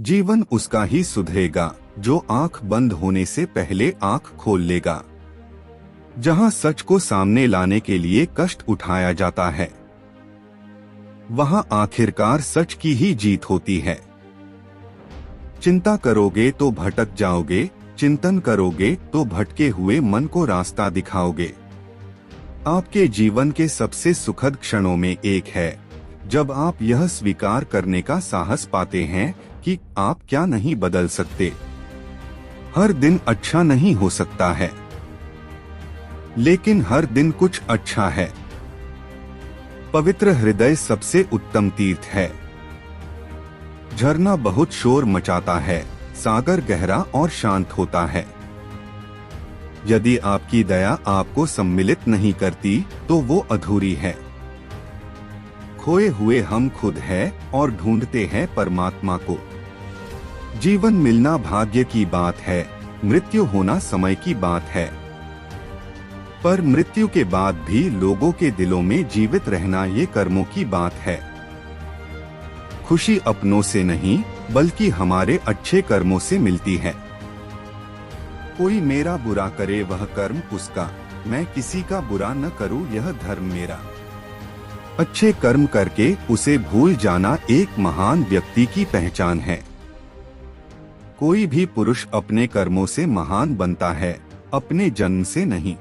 जीवन उसका ही सुधरेगा जो आंख बंद होने से पहले आंख खोल लेगा। जहां सच को सामने लाने के लिए कष्ट उठाया जाता है, वहां आखिरकार सच की ही जीत होती है। चिंता करोगे तो भटक जाओगे, चिंतन करोगे तो भटके हुए मन को रास्ता दिखाओगे। आपके जीवन के सबसे सुखद क्षणों में एक है जब आप यह स्वीकार करने का साहस पाते हैं कि आप क्या नहीं बदल सकते। हर दिन अच्छा नहीं हो सकता है, लेकिन हर दिन कुछ अच्छा है। पवित्र हृदय सबसे उत्तम तीर्थ है। झरना बहुत शोर मचाता है, सागर गहरा और शांत होता है। यदि आपकी दया आपको सम्मिलित नहीं करती तो वो अधूरी है। खोए हुए हम खुद हैं और ढूंढते हैं परमात्मा को। जीवन मिलना भाग्य की बात है, मृत्यु होना समय की बात है। पर मृत्यु के बाद भी लोगों के दिलों में जीवित रहना ये कर्मों की बात है। खुशी अपनों से नहीं बल्कि हमारे अच्छे कर्मों से मिलती है। कोई मेरा बुरा करे वह कर्म उसका, मैं किसी का बुरा न करूं यह धर्म मेरा। अच्छे कर्म करके उसे भूल जाना एक महान व्यक्ति की पहचान है। कोई भी पुरुष अपने कर्मों से महान बनता है, अपने जन्म से नहीं।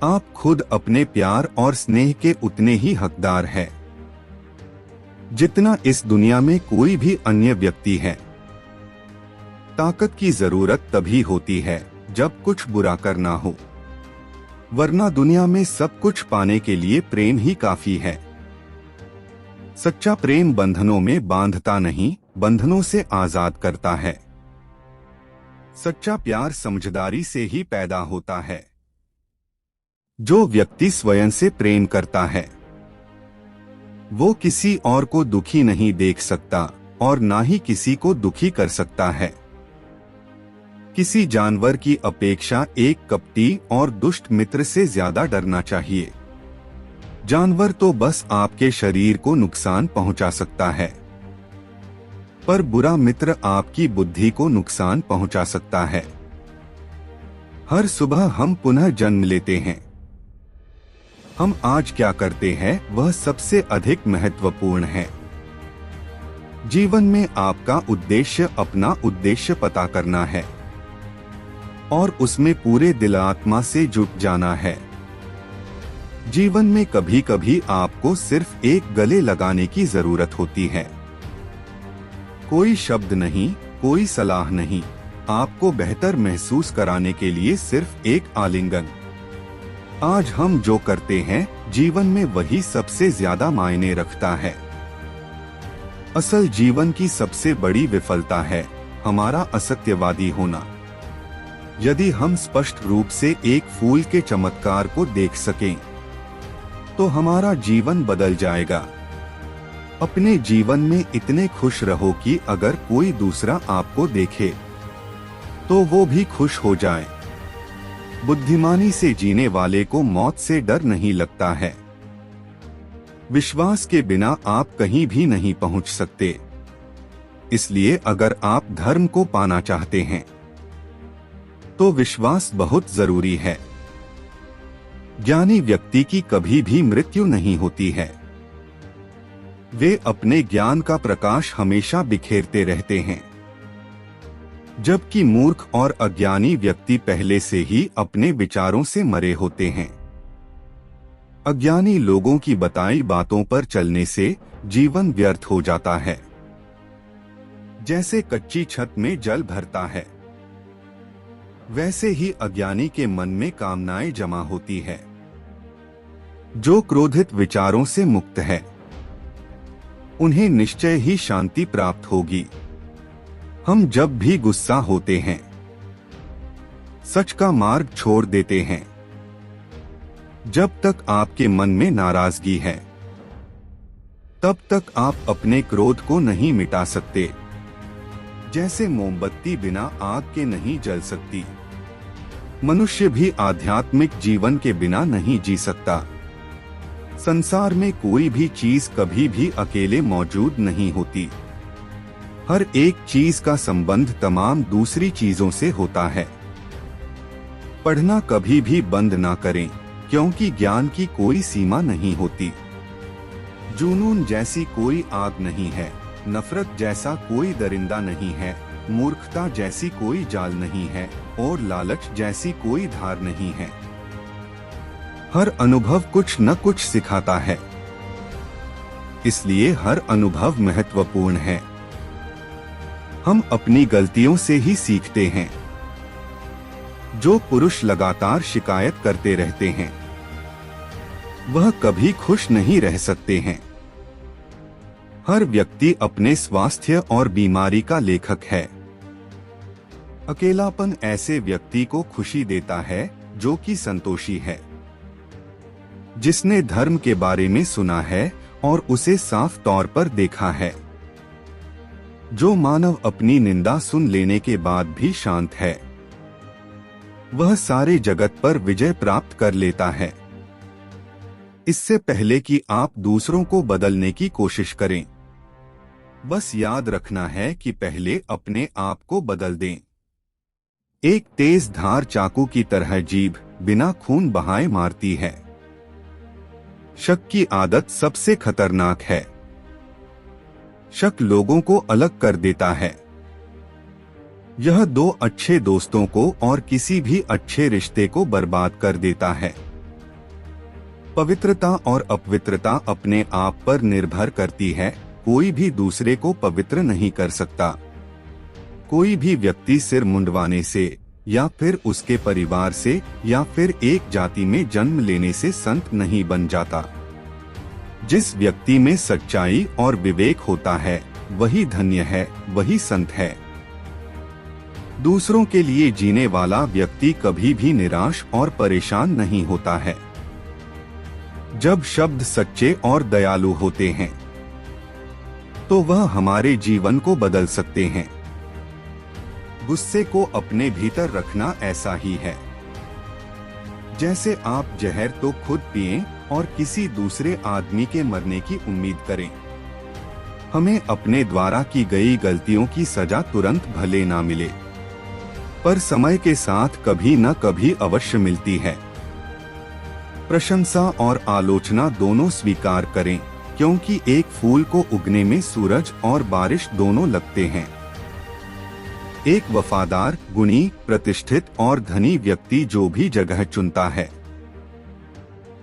आप खुद अपने प्यार और स्नेह के उतने ही हकदार हैं जितना इस दुनिया में कोई भी अन्य व्यक्ति है। ताकत की जरूरत तभी होती है जब कुछ बुरा करना हो, वरना दुनिया में सब कुछ पाने के लिए प्रेम ही काफी है। सच्चा प्रेम बंधनों में बांधता नहीं, बंधनों से आजाद करता है। सच्चा प्यार समझदारी से ही पैदा होता है। जो व्यक्ति स्वयं से प्रेम करता है वो किसी और को दुखी नहीं देख सकता और ना ही किसी को दुखी कर सकता है। किसी जानवर की अपेक्षा एक कपटी और दुष्ट मित्र से ज्यादा डरना चाहिए। जानवर तो बस आपके शरीर को नुकसान पहुंचा सकता है, पर बुरा मित्र आपकी बुद्धि को नुकसान पहुंचा सकता है। हर सुबह हम पुनः जन्म लेते हैं। हम आज क्या करते हैं वह सबसे अधिक महत्वपूर्ण है। जीवन में आपका उद्देश्य अपना उद्देश्य पता करना है और उसमें पूरे दिल आत्मा से जुट जाना है। जीवन में कभी कभी आपको सिर्फ एक गले लगाने की जरूरत होती है। कोई शब्द नहीं, कोई सलाह नहीं, आपको बेहतर महसूस कराने के लिए सिर्फ एक आलिंगन। आज हम जो करते हैं जीवन में वही सबसे ज्यादा मायने रखता है। असल जीवन की सबसे बड़ी विफलता है हमारा असत्यवादी होना। यदि हम स्पष्ट रूप से एक फूल के चमत्कार को देख सकें तो हमारा जीवन बदल जाएगा। अपने जीवन में इतने खुश रहो कि अगर कोई दूसरा आपको देखे तो वो भी खुश हो जाए। बुद्धिमानी से जीने वाले को मौत से डर नहीं लगता है। विश्वास के बिना आप कहीं भी नहीं पहुंच सकते। इसलिए अगर आप धर्म को पाना चाहते हैं तो विश्वास बहुत जरूरी है। ज्ञानी व्यक्ति की कभी भी मृत्यु नहीं होती है। वे अपने ज्ञान का प्रकाश हमेशा बिखेरते रहते हैं, जबकि मूर्ख और अज्ञानी व्यक्ति पहले से ही अपने विचारों से मरे होते हैं। अज्ञानी लोगों की बताई बातों पर चलने से जीवन व्यर्थ हो जाता है। जैसे कच्ची छत में जल भरता है, वैसे ही अज्ञानी के मन में कामनाएं जमा होती है। जो क्रोधित विचारों से मुक्त है उन्हें निश्चय ही शांति प्राप्त होगी। हम जब भी गुस्सा होते हैं सच का मार्ग छोड़ देते हैं। जब तक आपके मन में नाराजगी है तब तक आप अपने क्रोध को नहीं मिटा सकते। जैसे मोमबत्ती बिना आग के नहीं जल सकती, मनुष्य भी आध्यात्मिक जीवन के बिना नहीं जी सकता। संसार में कोई भी चीज कभी भी अकेले मौजूद नहीं होती। हर एक चीज का संबंध तमाम दूसरी चीजों से होता है। पढ़ना कभी भी बंद ना करें, क्योंकि ज्ञान की कोई सीमा नहीं होती। जुनून जैसी कोई आग नहीं है, नफरत जैसा कोई दरिंदा नहीं है, मूर्खता जैसी कोई जाल नहीं है और लालच जैसी कोई धार नहीं है। हर अनुभव कुछ न कुछ सिखाता है, इसलिए हर अनुभव महत्वपूर्ण है। हम अपनी गलतियों से ही सीखते हैं। जो पुरुष लगातार शिकायत करते रहते हैं, वह कभी खुश नहीं रह सकते हैं। हर व्यक्ति अपने स्वास्थ्य और बीमारी का लेखक है। अकेलापन ऐसे व्यक्ति को खुशी देता है जो कि संतोषी है, जिसने धर्म के बारे में सुना है और उसे साफ तौर पर देखा है। जो मानव अपनी निंदा सुन लेने के बाद भी शांत है, वह सारे जगत पर विजय प्राप्त कर लेता है। इससे पहले कि आप दूसरों को बदलने की कोशिश करें, बस याद रखना है कि पहले अपने आप को बदल दें। एक तेज धार चाकू की तरह जीभ बिना खून बहाए मारती है। शक की आदत सबसे खतरनाक है। शक लोगों को अलग कर देता है। यह दो अच्छे दोस्तों को और किसी भी अच्छे रिश्ते को बर्बाद कर देता है। पवित्रता और अपवित्रता अपने आप पर निर्भर करती है। कोई भी दूसरे को पवित्र नहीं कर सकता। कोई भी व्यक्ति सिर मुंडवाने से या फिर उसके परिवार से या फिर एक जाति में जन्म लेने से संत नहीं बन जाता। जिस व्यक्ति में सच्चाई और विवेक होता है, वही धन्य है, वही संत है। दूसरों के लिए जीने वाला व्यक्ति कभी भी निराश और परेशान नहीं होता है। जब शब्द सच्चे और दयालु होते हैं, तो वह हमारे जीवन को बदल सकते हैं। गुस्से को अपने भीतर रखना ऐसा ही है जैसे आप जहर तो खुद पिएं और किसी दूसरे आदमी के मरने की उम्मीद करें। हमें अपने द्वारा की गई गलतियों की सजा तुरंत भले ना मिले, पर समय के साथ कभी न कभी अवश्य मिलती है। प्रशंसा और आलोचना दोनों स्वीकार करें, क्योंकि एक फूल को उगने में सूरज और बारिश दोनों लगते हैं। एक वफादार, गुणी, प्रतिष्ठित और धनी व्यक्ति जो भी जगह चुनता है,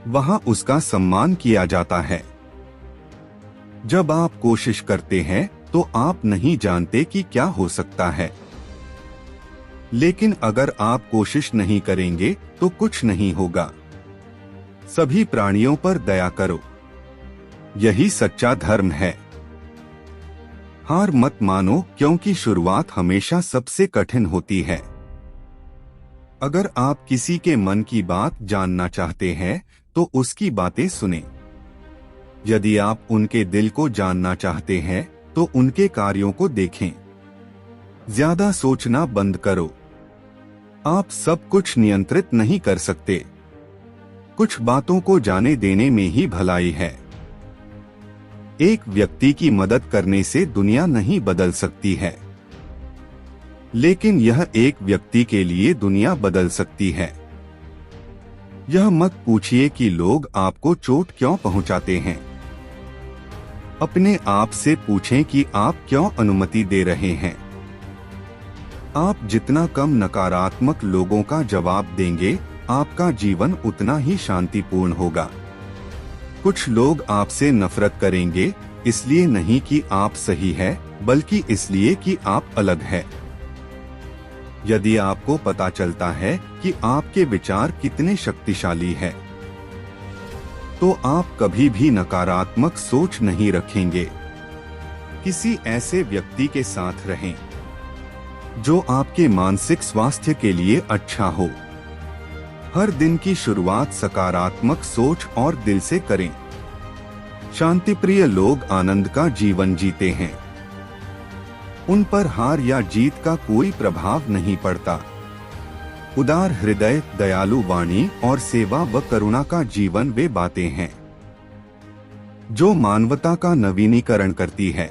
वहां उसका सम्मान किया जाता है। जब आप कोशिश करते हैं तो आप नहीं जानते कि क्या हो सकता है, लेकिन अगर आप कोशिश नहीं करेंगे तो कुछ नहीं होगा। सभी प्राणियों पर दया करो, यही सच्चा धर्म है। हार मत मानो, क्योंकि शुरुआत हमेशा सबसे कठिन होती है। अगर आप किसी के मन की बात जानना चाहते हैं तो उसकी बातें सुनें। यदि आप उनके दिल को जानना चाहते हैं तो उनके कार्यों को देखें। ज्यादा सोचना बंद करो। आप सब कुछ नियंत्रित नहीं कर सकते। कुछ बातों को जाने देने में ही भलाई है। एक व्यक्ति की मदद करने से दुनिया नहीं बदल सकती है, लेकिन यह एक व्यक्ति के लिए दुनिया बदल सकती है। यह मत पूछिए कि लोग आपको चोट क्यों पहुंचाते हैं। अपने आप से पूछें कि आप क्यों अनुमति दे रहे हैं। आप जितना कम नकारात्मक लोगों का जवाब देंगे, आपका जीवन उतना ही शांतिपूर्ण होगा। कुछ लोग आपसे नफरत करेंगे, इसलिए नहीं कि आप सही है, बल्कि इसलिए कि आप अलग है। यदि आपको पता चलता है कि आपके विचार कितने शक्तिशाली हैं, तो आप कभी भी नकारात्मक सोच नहीं रखेंगे। किसी ऐसे व्यक्ति के साथ रहें जो आपके मानसिक स्वास्थ्य के लिए अच्छा हो। हर दिन की शुरुआत सकारात्मक सोच और दिल से करें। शांतिप्रिय लोग आनंद का जीवन जीते हैं। उन पर हार या जीत का कोई प्रभाव नहीं पड़ता। उदार हृदय, दयालु वाणी और सेवा व करुणा का जीवन वे बातें हैं जो मानवता का नवीनीकरण करती है।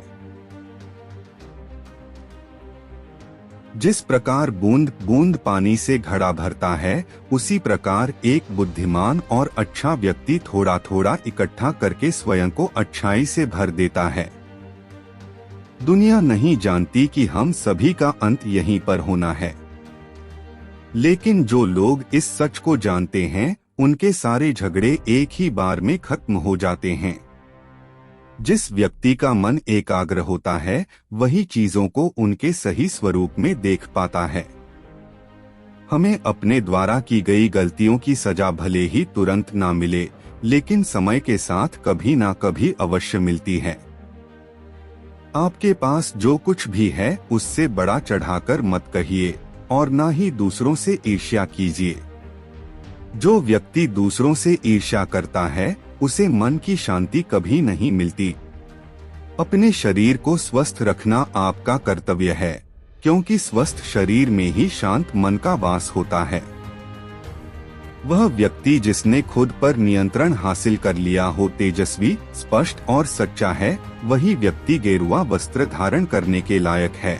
जिस प्रकार बूंद बूंद पानी से घड़ा भरता है, उसी प्रकार एक बुद्धिमान और अच्छा व्यक्ति थोड़ा थोड़ा इकट्ठा करके स्वयं को अच्छाई से भर देता है। दुनिया नहीं जानती कि हम सभी का अंत यहीं पर होना है, लेकिन जो लोग इस सच को जानते हैं, उनके सारे झगड़े एक ही बार में खत्म हो जाते हैं। जिस व्यक्ति का मन एकाग्र होता है, वही चीजों को उनके सही स्वरूप में देख पाता है। हमें अपने द्वारा की गई गलतियों की सजा भले ही तुरंत ना मिले, लेकिन समय के साथ कभी ना कभी अवश्य मिलती है। आपके पास जो कुछ भी है, उससे बड़ा चढ़ाकर मत कहिए और ना ही दूसरों से ईर्ष्या कीजिए। जो व्यक्ति दूसरों से ईर्ष्या करता है, उसे मन की शांति कभी नहीं मिलती। अपने शरीर को स्वस्थ रखना आपका कर्तव्य है, क्योंकि स्वस्थ शरीर में ही शांत मन का वास होता है। वह व्यक्ति जिसने खुद पर नियंत्रण हासिल कर लिया हो तेजस्वी, स्पष्ट और सच्चा है, वही व्यक्ति गेरुआ वस्त्र धारण करने के लायक है।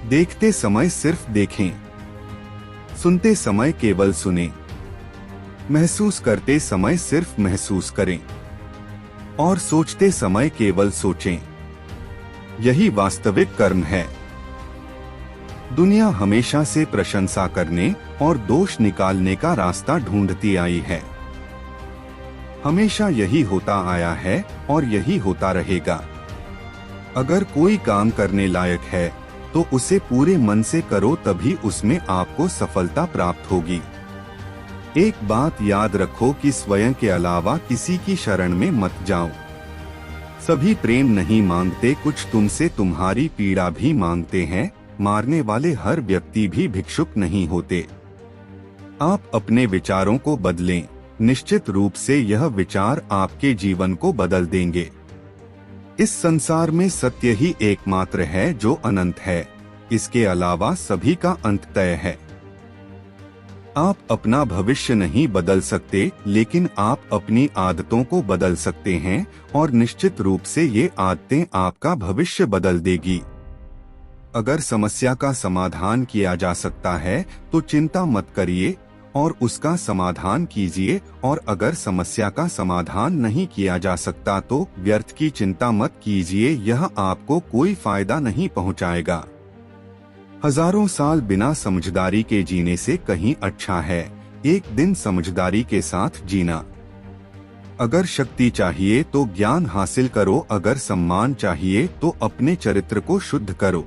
देखते समय सिर्फ देखें, सुनते समय केवल सुनें, महसूस करते समय सिर्फ महसूस करें और सोचते समय केवल सोचें। यही वास्तविक कर्म है। दुनिया हमेशा से प्रशंसा करने और दोष निकालने का रास्ता ढूंढती आई है। हमेशा यही होता आया है और यही होता रहेगा। अगर कोई काम करने लायक है, तो उसे पूरे मन से करो, तभी उसमें आपको सफलता प्राप्त होगी। एक बात याद रखो कि स्वयं के अलावा किसी की शरण में मत जाओ। सभी प्रेम नहीं मांगते, कुछ तुमसे तुम्हारी पीड़ा भी मांगते हैं। मारने वाले हर व्यक्ति भी भिक्षुक नहीं होते। आप अपने विचारों को बदलें, निश्चित रूप से यह विचार आपके जीवन को बदल देंगे। इस संसार में सत्य ही एकमात्र है जो अनंत है, इसके अलावा सभी का अंत तय है। आप अपना भविष्य नहीं बदल सकते, लेकिन आप अपनी आदतों को बदल सकते हैं और निश्चित रूप से ये आदतें आपका भविष्य बदल देगी। अगर समस्या का समाधान किया जा सकता है तो चिंता मत करिए और उसका समाधान कीजिए, और अगर समस्या का समाधान नहीं किया जा सकता तो व्यर्थ की चिंता मत कीजिए, यह आपको कोई फायदा नहीं पहुंचाएगा। हजारों साल बिना समझदारी के जीने से कहीं अच्छा है एक दिन समझदारी के साथ जीना। अगर शक्ति चाहिए तो ज्ञान हासिल करो, अगर सम्मान चाहिए तो अपने चरित्र को शुद्ध करो।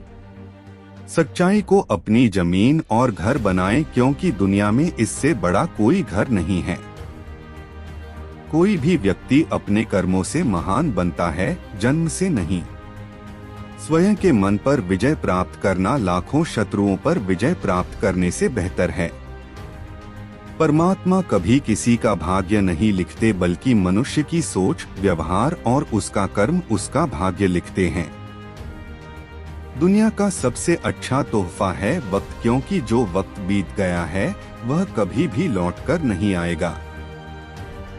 सच्चाई को अपनी जमीन और घर बनाएं, क्योंकि दुनिया में इससे बड़ा कोई घर नहीं है। कोई भी व्यक्ति अपने कर्मों से महान बनता है, जन्म से नहीं। स्वयं के मन पर विजय प्राप्त करना लाखों शत्रुओं पर विजय प्राप्त करने से बेहतर है। परमात्मा कभी किसी का भाग्य नहीं लिखते, बल्कि मनुष्य की सोच, व्यवहार और उसका कर्म उसका भाग्य लिखते हैं। दुनिया का सबसे अच्छा तोहफा है वक्त, क्योंकि जो वक्त बीत गया है वह कभी भी लौटकर नहीं आएगा।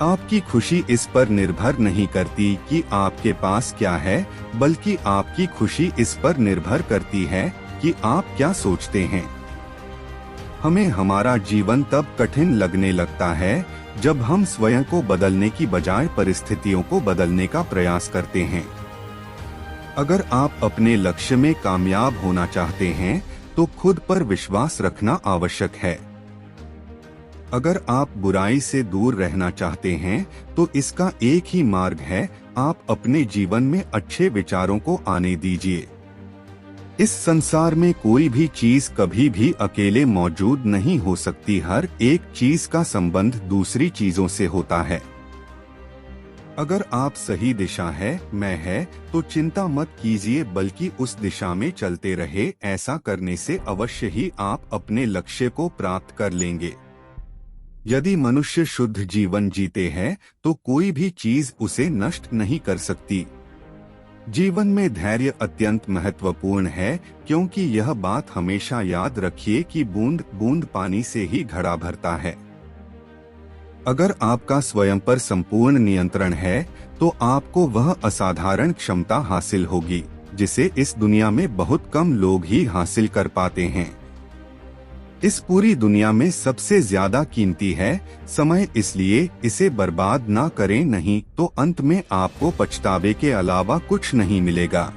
आपकी खुशी इस पर निर्भर नहीं करती कि आपके पास क्या है, बल्कि आपकी खुशी इस पर निर्भर करती है कि आप क्या सोचते हैं। हमें हमारा जीवन तब कठिन लगने लगता है जब हम स्वयं को बदलने की बजाय परिस्थितियों को बदलने का प्रयास करते हैं। अगर आप अपने लक्ष्य में कामयाब होना चाहते हैं तो खुद पर विश्वास रखना आवश्यक है। अगर आप बुराई से दूर रहना चाहते हैं तो इसका एक ही मार्ग है, आप अपने जीवन में अच्छे विचारों को आने दीजिए। इस संसार में कोई भी चीज कभी भी अकेले मौजूद नहीं हो सकती, हर एक चीज का संबंध दूसरी चीजों से होता है। अगर आप सही दिशा है तो चिंता मत कीजिए, बल्कि उस दिशा में चलते रहे। ऐसा करने से अवश्य ही आप अपने लक्ष्य को प्राप्त कर लेंगे। यदि मनुष्य शुद्ध जीवन जीते हैं तो कोई भी चीज उसे नष्ट नहीं कर सकती। जीवन में धैर्य अत्यंत महत्वपूर्ण है, क्योंकि यह बात हमेशा याद रखिए कि बूंद बूंद पानी से ही घड़ा भरता है। अगर आपका स्वयं पर संपूर्ण नियंत्रण है तो आपको वह असाधारण क्षमता हासिल होगी जिसे इस दुनिया में बहुत कम लोग ही हासिल कर पाते हैं। इस पूरी दुनिया में सबसे ज्यादा कीमती है समय, इसलिए इसे बर्बाद ना करें, नहीं तो अंत में आपको पछतावे के अलावा कुछ नहीं मिलेगा।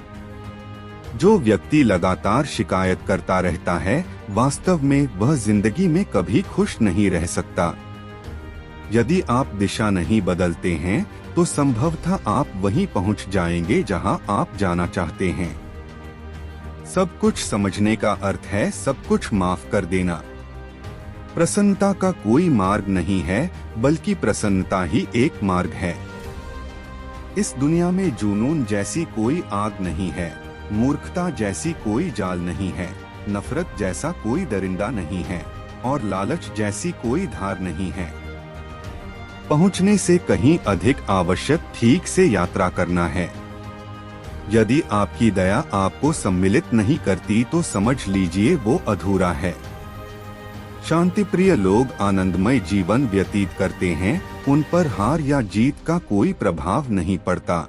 जो व्यक्ति लगातार शिकायत करता रहता है, वास्तव में वह जिंदगी में कभी खुश नहीं रह सकता। यदि आप दिशा नहीं बदलते हैं तो संभवतः आप वहीं पहुंच जाएंगे जहां आप जाना चाहते हैं। सब कुछ समझने का अर्थ है सब कुछ माफ कर देना। प्रसन्नता का कोई मार्ग नहीं है, बल्कि प्रसन्नता ही एक मार्ग है। इस दुनिया में जुनून जैसी कोई आग नहीं है, मूर्खता जैसी कोई जाल नहीं है, नफरत जैसा कोई दरिंदा नहीं है और लालच जैसी कोई धार नहीं है। पहुंचने से कहीं अधिक आवश्यक ठीक से यात्रा करना है। यदि आपकी दया आपको सम्मिलित नहीं करती तो समझ लीजिए वो अधूरा है। शांतिप्रिय लोग आनंदमय जीवन व्यतीत करते हैं, उन पर हार या जीत का कोई प्रभाव नहीं पड़ता।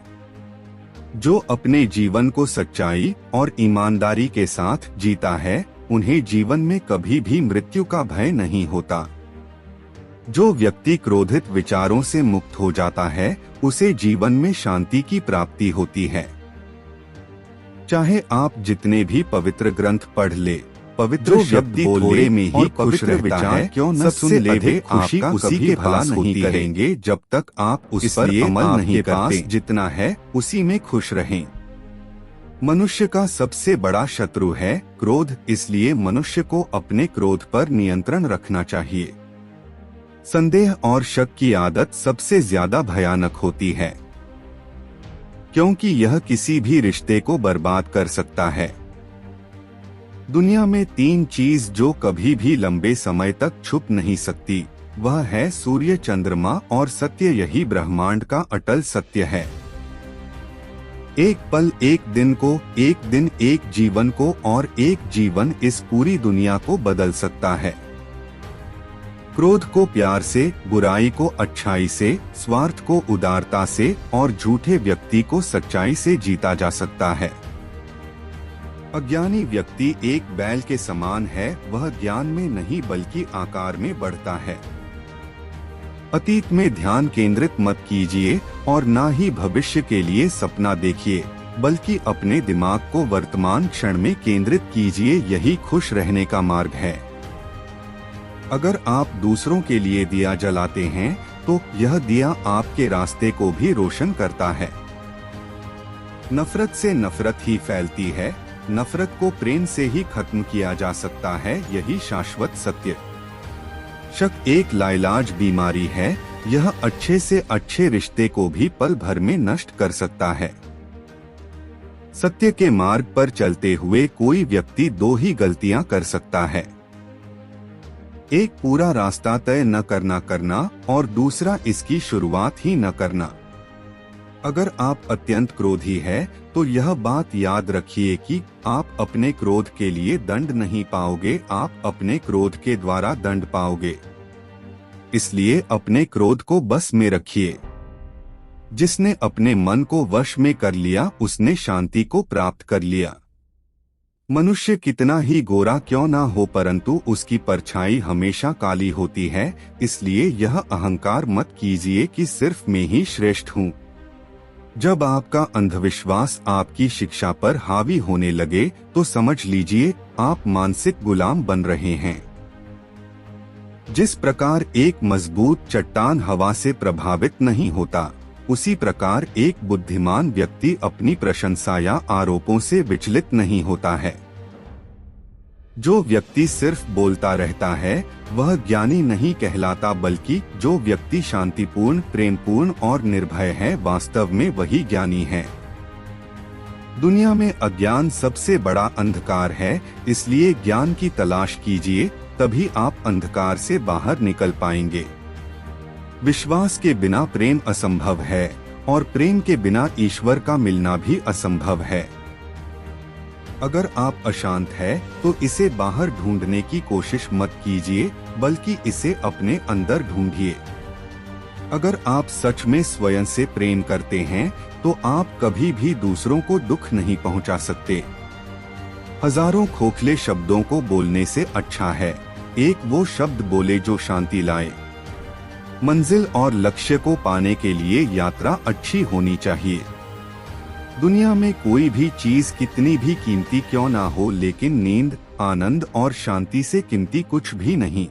जो अपने जीवन को सच्चाई और ईमानदारी के साथ जीता है, उन्हें जीवन में कभी भी मृत्यु का भय नहीं होता। जो व्यक्ति क्रोधित विचारों से मुक्त हो जाता है, उसे जीवन में शांति की प्राप्ति होती है। चाहे आप जितने भी पवित्र ग्रंथ पढ़ ले, पवित्र शब्द बोले में ही खुश रहता है, क्यों न सुन ले, खुशी उसी के पास नहीं करेंगे जब तक आप उस पर अमल नहीं करते। जितना है उसी में खुश रहें। मनुष्य का सबसे बड़ा शत्रु है क्रोध, इसलिए मनुष्य को अपने क्रोध पर नियंत्रण रखना चाहिए। संदेह और शक की आदत सबसे ज्यादा भयानक होती है, क्योंकि यह किसी भी रिश्ते को बर्बाद कर सकता है। दुनिया में 3 चीज जो कभी भी लंबे समय तक छुप नहीं सकती, वह है सूर्य, चंद्रमा और सत्य। यही ब्रह्मांड का अटल सत्य है। एक पल एक दिन को, एक दिन एक जीवन को और एक जीवन इस पूरी दुनिया को बदल सकता है। क्रोध को प्यार से, बुराई को अच्छाई से, स्वार्थ को उदारता से और झूठे व्यक्ति को सच्चाई से जीता जा सकता है। अज्ञानी व्यक्ति एक बैल के समान है, वह ज्ञान में नहीं बल्कि आकार में बढ़ता है। अतीत में ध्यान केंद्रित मत कीजिए और ना ही भविष्य के लिए सपना देखिए, बल्कि अपने दिमाग को वर्तमान क्षण में केंद्रित कीजिए। यही खुश रहने का मार्ग है। अगर आप दूसरों के लिए दिया जलाते हैं तो यह दिया आपके रास्ते को भी रोशन करता है। नफरत से नफरत ही फैलती है, नफरत को प्रेम से ही खत्म किया जा सकता है, यही शाश्वत सत्य। शक एक लाइलाज बीमारी है, यह अच्छे से अच्छे रिश्ते को भी पल भर में नष्ट कर सकता है। सत्य के मार्ग पर चलते हुए कोई व्यक्ति 2 ही गलतियां कर सकता है। एक पूरा रास्ता तय न करना और दूसरा इसकी शुरुआत ही न करना। अगर आप अत्यंत क्रोधी हैं, तो यह बात याद रखिए कि आप अपने क्रोध के लिए दंड नहीं पाओगे, आप अपने क्रोध के द्वारा दंड पाओगे। इसलिए अपने क्रोध को बस में रखिए। जिसने अपने मन को वश में कर लिया, उसने शांति को प्राप्त कर लिया। मनुष्य कितना ही गोरा क्यों ना हो, परंतु उसकी परछाई हमेशा काली होती है। इसलिए यह अहंकार मत कीजिए कि सिर्फ मैं ही श्रेष्ठ हूँ। जब आपका अंधविश्वास आपकी शिक्षा पर हावी होने लगे तो समझ लीजिए आप मानसिक गुलाम बन रहे हैं। जिस प्रकार एक मजबूत चट्टान हवा से प्रभावित नहीं होता, उसी प्रकार एक बुद्धिमान व्यक्ति अपनी प्रशंसा या आरोपों से विचलित नहीं होता है। जो व्यक्ति सिर्फ बोलता रहता है वह ज्ञानी नहीं कहलाता, बल्कि जो व्यक्ति शांतिपूर्ण, प्रेमपूर्ण और निर्भय है, वास्तव में वही ज्ञानी है। दुनिया में अज्ञान सबसे बड़ा अंधकार है, इसलिए ज्ञान की तलाश कीजिए, तभी आप अंधकार से बाहर निकल पाएंगे। विश्वास के बिना प्रेम असंभव है और प्रेम के बिना ईश्वर का मिलना भी असंभव है। अगर आप अशांत हैं, तो इसे बाहर ढूंढने की कोशिश मत कीजिए, बल्कि इसे अपने अंदर ढूंढिए। अगर आप सच में स्वयं से प्रेम करते हैं तो आप कभी भी दूसरों को दुख नहीं पहुंचा सकते। हजारों खोखले शब्दों को बोलने से अच्छा है एक वो शब्द बोले जो शांति लाए। मंजिल और लक्ष्य को पाने के लिए यात्रा अच्छी होनी चाहिए। दुनिया में कोई भी चीज कितनी भी कीमती क्यों ना हो, लेकिन नींद, आनंद और शांति से कीमती कुछ भी नहीं।